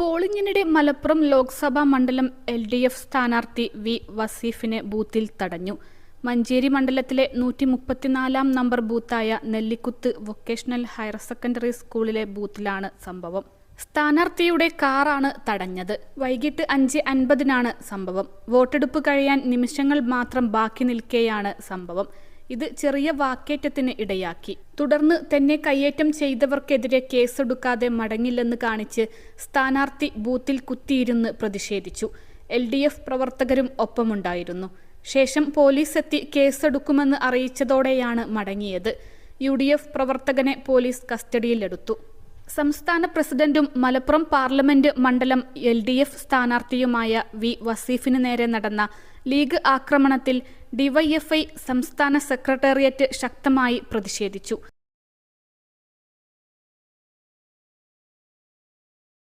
പോളിംഗിനിടെ മലപ്പുറം ലോക്സഭാ മണ്ഡലം LDF സ്ഥാനാർത്ഥി V വസീഫിനെ ബൂത്തിൽ തടഞ്ഞു. മഞ്ചേരി മണ്ഡലത്തിലെ 134-ാം നമ്പർ ബൂത്തായ നെല്ലിക്കുത്ത് വൊക്കേഷണൽ ഹയർ സെക്കൻഡറി സ്കൂളിലെ ബൂത്തിലാണ് സംഭവം. സ്ഥാനാർത്ഥിയുടെ കാറാണ് തടഞ്ഞത്. വൈകിട്ട് 5:50-നാണ് സംഭവം. വോട്ടെടുപ്പ് കഴിയാൻ നിമിഷങ്ങൾ മാത്രം ബാക്കി നിൽക്കെയാണ് സംഭവം. ഇത് ചെറിയ വാക്കേറ്റത്തിന് ഇടയാക്കി. തുടർന്ന് തന്നെ കയ്യേറ്റം ചെയ്തവർക്കെതിരെ കേസെടുക്കാതെ മടങ്ങില്ലെന്ന് കാണിച്ച് സ്ഥാനാർത്ഥി ബൂത്തിൽ കുത്തിയിരുന്ന് പ്രതിഷേധിച്ചു. LDF പ്രവർത്തകരും ഒപ്പമുണ്ടായിരുന്നു. ശേഷം പോലീസ് എത്തി കേസെടുക്കുമെന്ന് അറിയിച്ചതോടെയാണ് മടങ്ങിയത്. UDF പ്രവർത്തകനെ പോലീസ് കസ്റ്റഡിയിലെടുത്തു. സംസ്ഥാന പ്രസിഡന്റും മലപ്പുറം പാർലമെന്റ് മണ്ഡലം LDF സ്ഥാനാർത്ഥിയുമായ വി വസീഫിന് നേരെ നടന്ന ലീഗ് ആക്രമണത്തിൽ DYFI സംസ്ഥാന സെക്രട്ടേറിയറ്റ് ശക്തമായി പ്രതിഷേധിച്ചു.